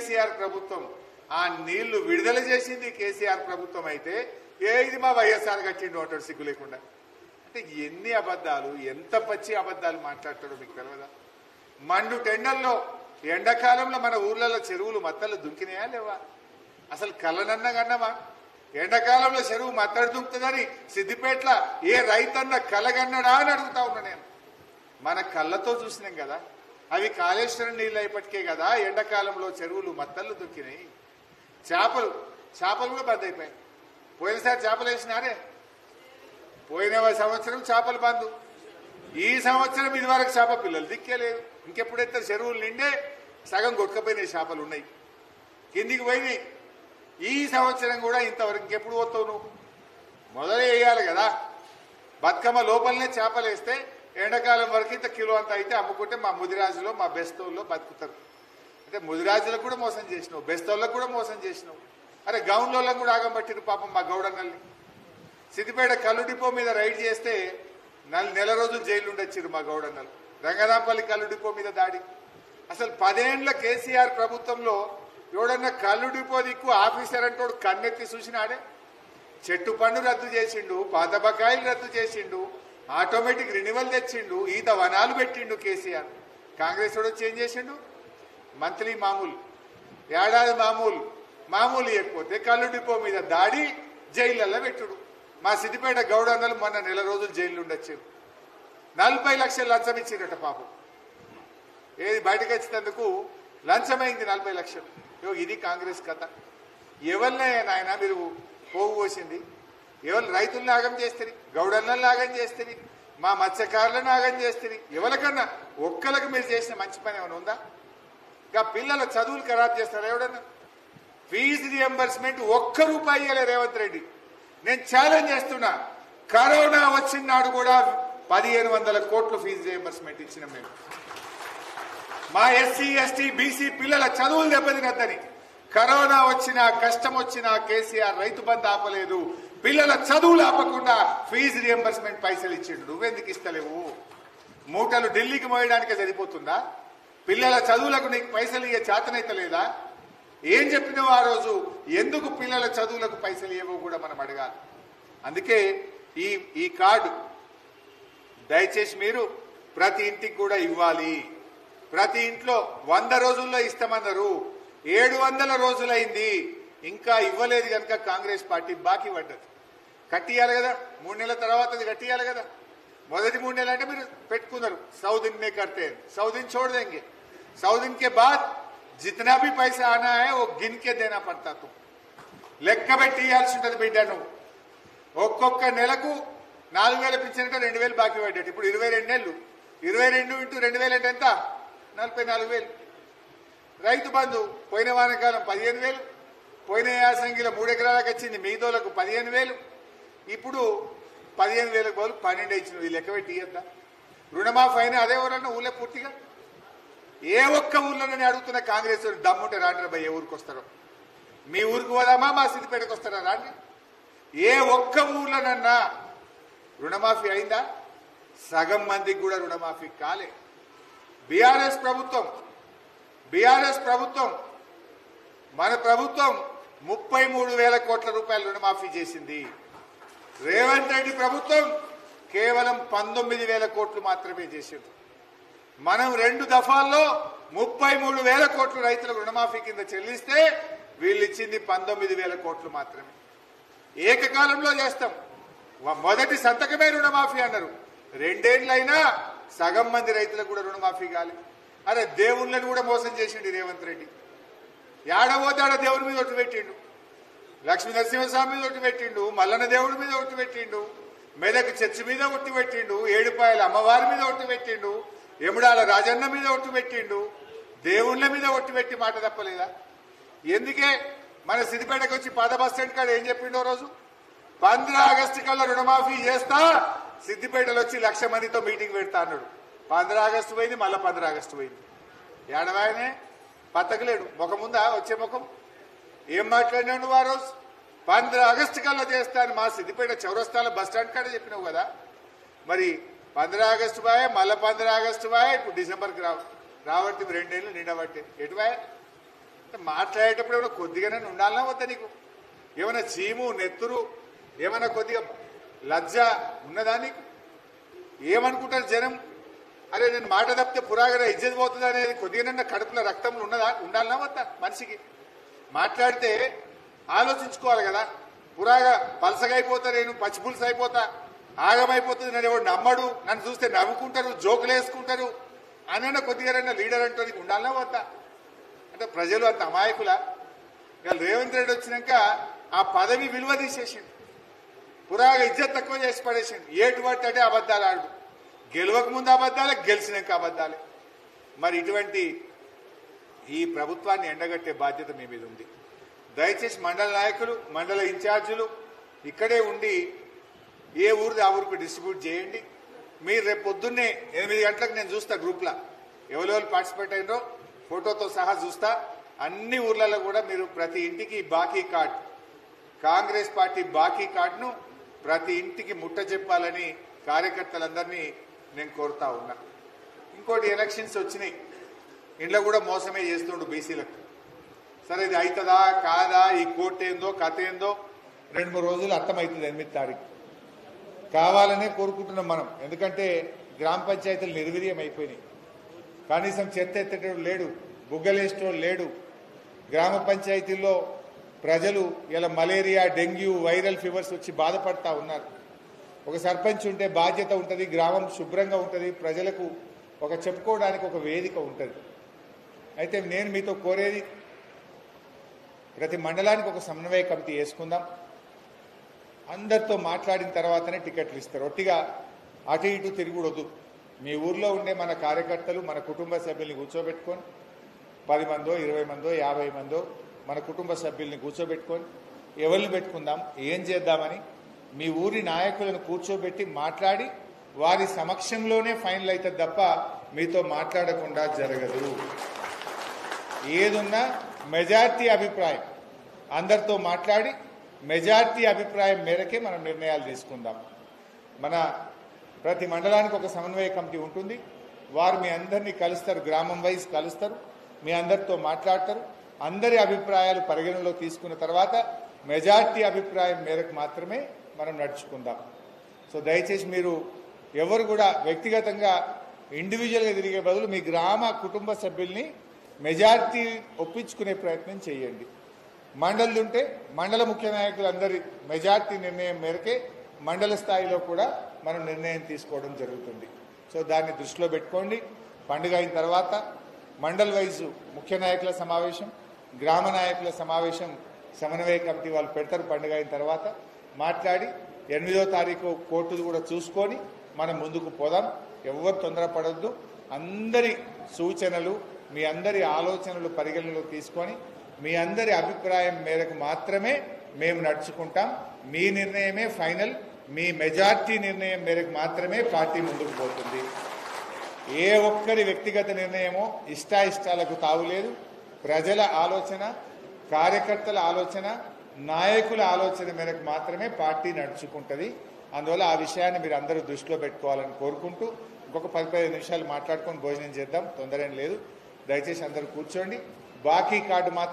కేసీఆర్ ప్రభుత్వం, ఆ నీళ్లు విడుదల చేసింది కేసీఆర్ ప్రభుత్వం అయితే ఇది మా వైఎస్ఆర్ కట్టిండు అంటాడు సిగ్గు లేకుండా. అంటే ఎన్ని అబద్ధాలు, ఎంత పచ్చి అబద్ధాలు మాట్లాడతాడో మీకు తెలియదా? మండు టెండల్లో ఎండాకాలంలో మన ఊర్లలో చెరువులు మత్తలు దుంకినాయా లేవా? అసలు కళ్ళనన్నా కన్నమా? ఎండాకాలంలో చెరువు మత్తడి దుంకుతుందని సిద్దిపేటలో ఏ రైతన్న కలగన్నడా అని అడుగుతా ఉన్నా నేను. మన కళ్ళతో చూసినాం కదా, అవి కాళేశ్వరం నీళ్ళు అయిపటికే కదా ఎండాకాలంలో చెరువులు మత్తళ్ళు దుక్కినాయి. చేపలు కూడా బంద్ అయిపోయాయి. పోయినసారి చేపలు వేసినారే, పోయిన సంవత్సరం చేపలు బంద్. ఈ సంవత్సరం ఇది వరకు చేప పిల్లలు దిక్కేలేదు. ఇంకెప్పుడైతే చెరువులు నిండే సగం కొట్టుకపోయినాయి, చేపలు ఉన్నాయి కిందికి పోయినాయి. ఈ సంవత్సరం కూడా ఇంతవరకు ఇంకెప్పుడు పోతావు నువ్వు? మొదలే వేయాలి కదా. బతుకమ్మ లోపలనే చేపలు వేస్తే ఎండాకాలం వరకు ఇంత కిలో అంత అయితే అమ్ముకుంటే మా ముదిరాజులో మా బెస్తోల్లో బతుకుతారు. అంటే ముదిరాజులకు కూడా మోసం చేసినావు, బెస్తోళ్ళకు కూడా మోసం చేసినావు. అరే గౌన్లోళ్ళకు కూడా ఆగం పట్టిరు పాపం మా గౌడన్నల్ని. సిద్దిపేట కల్లు డిపో మీద రైడ్ చేస్తే నెల రోజులు జైలు ఉండొచ్చారు మా గౌడన్నలు. రంగనాపల్లి కల్లు డిపో మీద దాడి. అసలు 10 ఏళ్ల కేసీఆర్ ప్రభుత్వంలో ఎవడన్నా కల్లు డిపో దిక్కు ఆఫీసర్ అంటే కన్నెత్తి చూసినాడే. చెట్టు పన్ను రద్దు చేసిండు, పాత బకాయిలు రద్దు చేసిండు, ఆటోమేటిక్ రెన్యువల్ తెచ్చిండు, ఈత వనాలు పెట్టిండు కేసీఆర్. కాంగ్రెస్ వాడు వచ్చి ఏం చేసిండు? మంత్లీ మామూలు, ఏడాది మామూలు ఇవ్వకపోతే కల్లు డిపో మీద దాడి, జైళ్ళల్లో పెట్టుడు. మా సిద్దిపేట గౌడన్నలు మొన్న నెల రోజులు జైలు ఉండొచ్చారు. 40 లక్షలు లంచం ఇచ్చిందట పాపం. ఏది బయటకు వచ్చినందుకు లంచమైంది 40 లక్షలు. ఇది కాంగ్రెస్ కథ. ఎవరినే నాయన మీరు పోగు పోసింది? ఎవరు రైతులను ఆగం చేస్తుంది, గౌడన్నలను ఆగం చేస్తుంది, మా మత్స్యకారులను ఆగం చేస్తుంది. ఎవరికన్నా ఒక్కరికి మీరు చేసిన మంచి పని ఏమైనా ఉందా? ఇంకా పిల్లల చదువులు ఖరాబ్ చేస్తారా ఎవడన్నా? ఫీజు రియంబర్స్మెంట్ ₹1 ఇయ్యలే రేవంత్ రెడ్డి. నేను ఛాలెంజ్ చేస్తున్నా, కరోనా వచ్చిన నాడు కూడా 1500 కోట్లు ఫీజు రియంబర్స్మెంట్ ఇచ్చినాం మేము. మా ఎస్సీ ఎస్టీ బీసీ పిల్లల చదువులు దెబ్బతినద్దని. కరోనా వచ్చినా కష్టం వచ్చినా కేసీఆర్ రైతు బంధు ఆపలేదు, పిల్లల చదువులు ఆపకుండా ఫీజు రియంబర్స్మెంట్ పైసలు ఇచ్చిండు. నువ్వెందుకు ఇస్తలేవు? మూటలు ఢిల్లీకి మోయడానికే సరిపోతుందా? పిల్లల చదువులకు నీకు పైసలు ఇయ్యే చేతనైతే లేదా? ఏం చెప్పినావు ఆ రోజు? ఎందుకు పిల్లల చదువులకు పైసలు ఇవ్వవు కూడా మనం అడగాలి. అందుకే ఈ కార్డు దయచేసి మీరు ప్రతి ఇంటికి కూడా ఇవ్వాలి. ప్రతి ఇంట్లో 100 రోజుల్లో ఇస్తామన్నారు, 700 రోజులైంది, ఇంకా ఇవ్వలేదు కనుక కాంగ్రెస్ పార్టీ బాకీ పడ్డది. కట్టియాలి కదా, 3 నెలల తర్వాత అది కట్టియాలి కదా. మొదటి 3 నెలలు అంటే మీరు పెట్టుకున్నారు, 100 दिन में करते हैं, 100 दिन छोड़ देंगे, 100 दिन के बाद जितना भी पैसा आना है वो गिन के देना पड़ता. तुम లెక్క పెట్టి ఇవ్వాల్సి ఉంటుంది బిడ్డ. నువ్వు ఒక్కొక్క నెలకు 4000 పింఛన్ 2000 బాకీ పడ్డట్టు. ఇప్పుడు 22 నెలలు, 22 × 2000 అంటే ఎంత? 44,000. రైతు బంధు పోయిన వానకాలం 15,000, పోయిన యాసంగిలో 3 ఎకరాలకు వచ్చింది, మిగతాలకు 15,000. ఇప్పుడు 15,000 బదులు 12 ఇచ్చినవి. ఈ లెక్క పెట్టి ఇయ్యద్దా? రుణమాఫీ అయినా అదే ఊరన్నా ఊళ్ళో పూర్తిగా? ఏ ఒక్క ఊర్లోనే అడుగుతున్న కాంగ్రెస్ దమ్ముంటే రాండి భయ, ఏ ఊరికి వస్తారో. మీ ఊరికి పోదామా, మా సిద్దిపేటకు వస్తారా రాండి. ఏ ఒక్క ఊర్లోనన్నా రుణమాఫీ అయిందా? సగం మందికి కూడా రుణమాఫీ కాలే. బీఆర్ఎస్ ప్రభుత్వం మన ప్రభుత్వం 33,000 కోట్ల రూపాయల రుణమాఫీ చేసింది. రేవంత్ రెడ్డి ప్రభుత్వం కేవలం 19,000 కోట్లు మాత్రమే చేసింది. మనం 2 దఫాల్లో 33,000 కోట్లు రైతులకు రుణమాఫీ కింద చెల్లిస్తే వీళ్ళు ఇచ్చింది 19,000 కోట్లు మాత్రమే. ఏకకాలంలో చేస్తాం. మొదటి సంతకమే రుణమాఫీ అన్నారు. 2 ఏళ్లైనా సగం మంది రైతులకు కూడా రుణమాఫీ కాలే. అరే దేవుళ్ళని కూడా మోసం చేసిండు రేవంత్ రెడ్డి. ఏడబోతే ఆడ దేవుడి మీద ఒట్టు పెట్టిండు, లక్ష్మీ నరసింహస్వామి మీద ఒట్టు పెట్టిండు, మల్లన్న దేవుడి మీద ఒట్టు పెట్టిండు, మెదక్ చర్చి మీద ఒట్టు పెట్టిండు, ఏడుపాయల అమ్మవారి మీద ఒట్టు పెట్టిండు, ఎముడాల రాజన్న మీద ఒట్టు పెట్టిండు, దేవుళ్ళ మీద ఒట్టు పెట్టి మాట తప్పలేదా? ఎందుకే మన సిద్దిపేటకు వచ్చి పాత బస్ స్టాండ్ కాడ ఏం చెప్పిండో రోజు? 15 ఆగస్టు కల్లా రుణమాఫీ చేస్తా, సిద్దిపేటలో వచ్చి 1,00,000 మందితో మీటింగ్ పెడతా అన్నాడు. 15 ఆగస్టు పోయింది, మళ్ళీ 15 ఆగస్టు పోయింది. ఏడవాయనే పత్తకలేడు. ముఖం ఉందా? వచ్చే ముఖం ఏం మాట్లాడినావు నువ్వు ఆ రోజు? 15 ఆగస్టు కల్లా చేస్తాను మా సిద్దిపేట చౌరస్తాలో బస్ స్టాండ్ కాడ చెప్పినావు కదా. మరి 15 ఆగస్టు బాయ్, మళ్ళీ 15 ఆగస్టు బాయ్, ఇప్పుడు డిసెంబర్కి రావట్టి 2 ఏళ్ళు నిండబట్టే. ఎటువాయ్? మాట్లాడేటప్పుడు ఏమైనా కొద్దిగానే ఉండాలన్నా వద్దా నీకు? ఏమైనా చీము నెత్తురు ఏమైనా కొద్దిగా లజ్జ ఉన్నదా నీకు? ఏమనుకుంటారు జనం? అరే నేను మాట తప్పితే పురాగా ఇజ్జత్ పోతుంది అనేది కొద్దిగానన్నా కడుపులో రక్తంలో ఉండాలన్నా వద్దా? మనిషికి మాట్లాడితే ఆలోచించుకోవాలి కదా. పురాగా పలసగా అయిపోతా, నేను పచ్చిపులుసు అయిపోతా, ఆగమైపోతుంది, నన్ను ఎవడు నమ్మడు, నన్ను చూస్తే నవ్వుకుంటారు, జోకులు వేసుకుంటారు అనైనా కొద్దిగా లీడర్ అంటే ఉండాలన్నా వద్దా? అంటే ప్రజలు అంత అమాయకుల? ఇవాళ రేవంత్ రెడ్డి వచ్చినాక ఆ పదవి విలువ తీసేసిండు, పురాగా ఇజ్జత్ తక్కువ చేసి పడేసిండు. ఏటు పట్టే అబద్ధాలు ఆడు, గెలవక ముందు అబద్ధాలే, గెలిచినాక అబద్ధాలే. మరి ఇటువంటి ఈ ప్రభుత్వాన్ని ఎండగట్టే బాధ్యత మీ మీద ఉంది. దయచేసి మండల నాయకులు, మండల ఇన్ఛార్జీలు ఇక్కడే ఉండి ఏ ఊరిది ఆ ఊరికి డిస్ట్రిబ్యూట్ చేయండి. మీరు రేపు పొద్దున్నే 8 గంటలకు నేను చూస్తా గ్రూప్లో ఎవరెవరు పార్టిసిపేట్ అయినో ఫోటోతో సహా చూస్తా. అన్ని ఊర్లలో కూడా మీరు ప్రతి ఇంటికి బాకీ కార్డు, కాంగ్రెస్ పార్టీ బాకీ కార్డును ప్రతి ఇంటికి ముట్ట చెప్పాలని కార్యకర్తలందరినీ నేను కోరుతా ఉన్నా. ఇంకోటి, ఎలక్షన్స్ వచ్చినాయి, ఇంట్లో కూడా మోసమే చేస్తుండు బీసీలకు. సరే ఇది అవుతుందా కాదా, ఈ కోర్టు ఏందో కథ ఏందో 2-3 రోజులు అర్థమవుతుంది. 8 తారీఖు కావాలనే కోరుకుంటున్నాం మనం. ఎందుకంటే గ్రామ పంచాయతీలు నిర్వీర్యం అయిపోయినాయి. కనీసం చెత్త ఎత్తేటోడు లేడు, బుగ్గలేసేటోడు లేడు. గ్రామ పంచాయతీల్లో ప్రజలు ఇలా మలేరియా, డెంగ్యూ, వైరల్ ఫీవర్స్ వచ్చి బాధపడతా ఉన్నారు. ఒక సర్పంచ్ ఉంటే బాధ్యత ఉంటుంది, గ్రామం శుభ్రంగా ఉంటుంది, ప్రజలకు ఒక చెప్పుకోవడానికి ఒక వేదిక ఉంటుంది. అయితే నేను మీతో కోరేది, ప్రతి మండలానికి ఒక సమన్వయ కమిటీ వేసుకుందాం. అందరితో మాట్లాడిన తర్వాతనే టికెట్లు ఇస్తారు. ఒట్టిగా అటు ఇటు తిరుగుడొద్దు. మీ ఊర్లో ఉండే మన కార్యకర్తలు, మన కుటుంబ సభ్యుల్ని కూర్చోబెట్టుకొని 10 మందో 20 మందో 50 మందో మన కుటుంబ సభ్యుల్ని కూర్చోబెట్టుకొని ఎవరిని పెట్టుకుందాం, ఏం చేద్దామని మీ ఊరి నాయకులను కూర్చోబెట్టి మాట్లాడి వారి సమక్షంలోనే ఫైనల్ అవుతుంది తప్ప మీతో మాట్లాడకుండా జరగదు. ఏదున్నా మెజార్టీ అభిప్రాయం, అందరితో మాట్లాడి మెజార్టీ అభిప్రాయం మేరకే మనం నిర్ణయాలు తీసుకుందాం. మన ప్రతి మండలానికి ఒక సమన్వయ కమిటీ ఉంటుంది. వారు మీ అందరినీ కలుస్తారు, గ్రామం వైజ్ కలుస్తారు, మీ అందరితో మాట్లాడతారు. అందరి అభిప్రాయాలు పరిగణనలో తీసుకున్న తర్వాత మెజార్టీ అభిప్రాయం మేరకు మాత్రమే మనం నడుచుకుందాం. సో దయచేసి మీరు ఎవరు కూడా వ్యక్తిగతంగా ఇండివిజువల్గా తిరిగే బదులు మీ గ్రామ కుటుంబ సభ్యుల్ని మెజార్టీ ఒప్పించుకునే ప్రయత్నం చేయండి. మండలి ఉంటే మండల ముఖ్య నాయకులందరి మెజార్టీ నిర్ణయం మేరకే మండల స్థాయిలో కూడా మనం నిర్ణయం తీసుకోవడం జరుగుతుంది. సో దాన్ని దృష్టిలో పెట్టుకోండి. పండుగ అయిన తర్వాత మండల్ వైజు ముఖ్య నాయకుల సమావేశం, గ్రామ నాయకుల సమావేశం సమన్వయ కమిటీ వాళ్ళు పెడతారు. పండుగ అయిన తర్వాత మాట్లాడి 8వ తారీఖు కోర్టులు కూడా చూసుకొని మనం ముందుకు పోదాం. ఎవరు తొందరపడద్దు. అందరి సూచనలు, మీ అందరి ఆలోచనలు పరిగణనలో తీసుకొని మీ అందరి అభిప్రాయం మేరకు మాత్రమే మేము నడుచుకుంటాం. మీ నిర్ణయమే ఫైనల్. మీ మెజార్టీ నిర్ణయం మేరకు మాత్రమే పార్టీ ముందుకు పోతుంది. ఏ ఒక్కరి వ్యక్తిగత నిర్ణయమో ఇష్టాయిష్టాలకు తావులేదు. ప్రజల ఆలోచన, కార్యకర్తల ఆలోచన, నాయకుల ఆలోచన మేరకు మాత్రమే పార్టీ నడుచుకుంటుంది. అందువల్ల ఆ విషయాన్ని మీరు అందరూ దృష్టిలో పెట్టుకోవాలని కోరుకుంటూ ఇంకొక 10-15 నిమిషాలు మాట్లాడుకొని భోజనం చేద్దాం. తొందర ఏం లేదు. దయచేసి అందరూ కూర్చోండి. బాకీ కార్డు మాత్రం